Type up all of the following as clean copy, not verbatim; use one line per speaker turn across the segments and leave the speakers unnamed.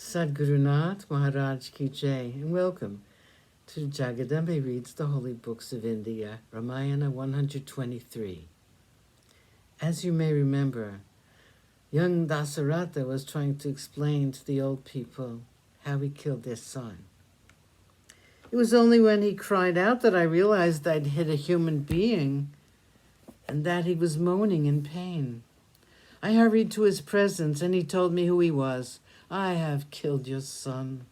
Sadguru Nath Maharaj Ki Jai, and welcome to Jagadambe Reads the Holy Books of India, Ramayana123. As you may remember, young Dasaratha was trying to explain to the old people how he killed their son. It was only when he cried out that I realized I'd hit a human being and that he was moaning in pain. I hurried to his presence and he told me who he was. I have killed your son.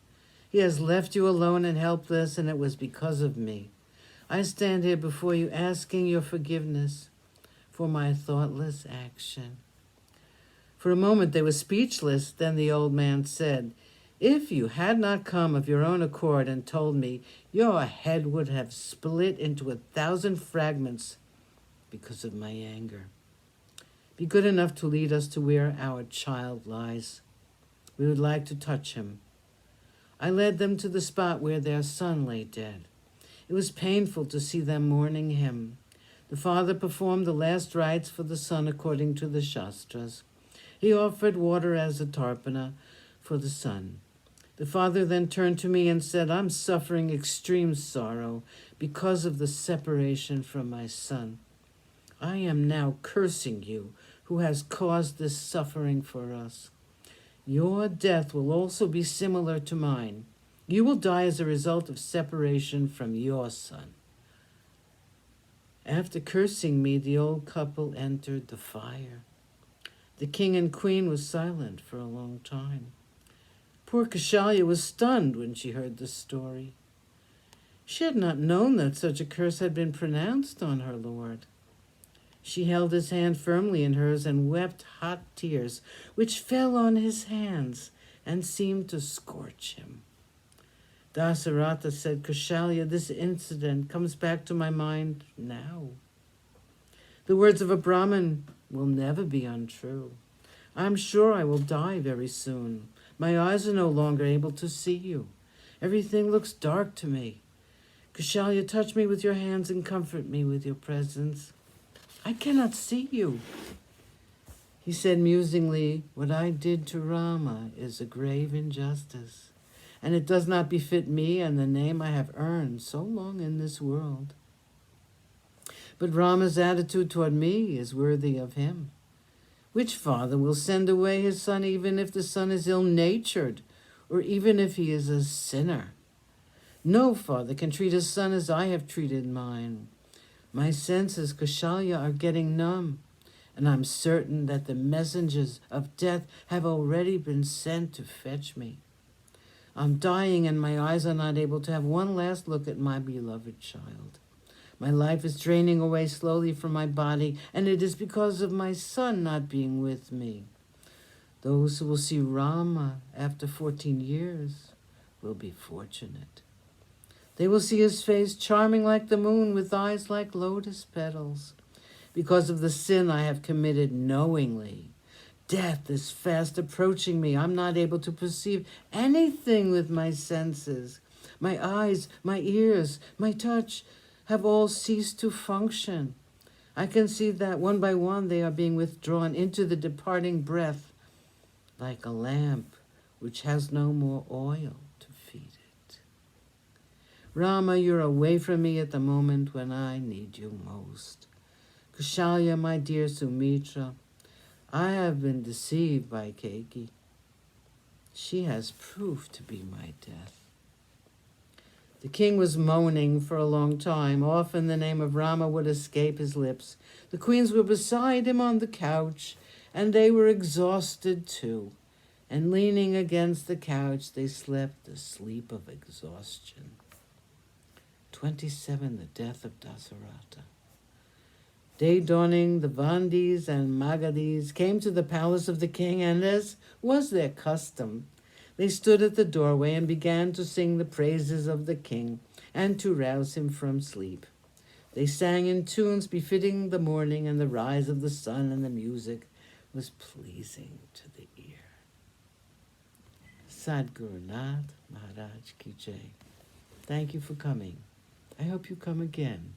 He has left you alone and helpless, and it was because of me. I stand here before you asking your forgiveness for my thoughtless action. For a moment they were speechless. Then the old man said, "If you had not come of your own accord and told me, your head would have split into 1,000 fragments because of my anger. Be good enough to lead us to where our child lies. We would like to touch him." I led them to the spot where their son lay dead. It was painful to see them mourning him. The father performed the last rites for the son according to the Shastras. He offered water as a tarpana for the son. The father then turned to me and said, "I'm suffering extreme sorrow because of the separation from my son. I am now cursing you who has caused this suffering for us. Your death will also be similar to mine. You will die as a result of separation from your son." After cursing me, the old couple entered the fire. The king and queen was silent for a long time. Poor Kaushalya was stunned when she heard the story. She had not known that such a curse had been pronounced on her lord. She held his hand firmly in hers and wept hot tears, which fell on his hands and seemed to scorch him. Dasaratha said, "Kaushalya, this incident comes back to my mind now. The words of a Brahmin will never be untrue. I'm sure I will die very soon. My eyes are no longer able to see you. Everything looks dark to me. Kaushalya, touch me with your hands and comfort me with your presence. I cannot see you." He said musingly, "What I did to Rama is a grave injustice, and it does not befit me and the name I have earned so long in this world. But Rama's attitude toward me is worthy of him. Which father will send away his son even if the son is ill-natured, or even if he is a sinner? No father can treat his son as I have treated mine. My senses, Kaushalya, are getting numb, and I'm certain that the messengers of death have already been sent to fetch me. I'm dying, and my eyes are not able to have one last look at my beloved child. My life is draining away slowly from my body, and it is because of my son not being with me. Those who will see Rama after 14 years will be fortunate. They will see his face charming like the moon with eyes like lotus petals. Because of the sin I have committed knowingly, death is fast approaching me. I'm not able to perceive anything with my senses. My eyes, my ears, my touch have all ceased to function. I can see that one by one they are being withdrawn into the departing breath, like a lamp which has no more oil to feed it. Rama, you're away from me at the moment when I need you most. Kaushalya, my dear Sumitra, I have been deceived by Keiki. She has proved to be my death." The king was moaning for a long time. Often the name of Rama would escape his lips. The queens were beside him on the couch, and they were exhausted too. And leaning against the couch, they slept the sleep of exhaustion. 27. The death of Dasaratha. Day dawning, the Vandis and Magadhis came to the palace of the king, and as was their custom, they stood at the doorway and began to sing the praises of the king and to rouse him from sleep. They sang in tunes befitting the morning and the rise of the sun, and the music was pleasing to the ear. Sadguru Nath Maharaj Ki Jai. Thank you for coming. I hope you come again.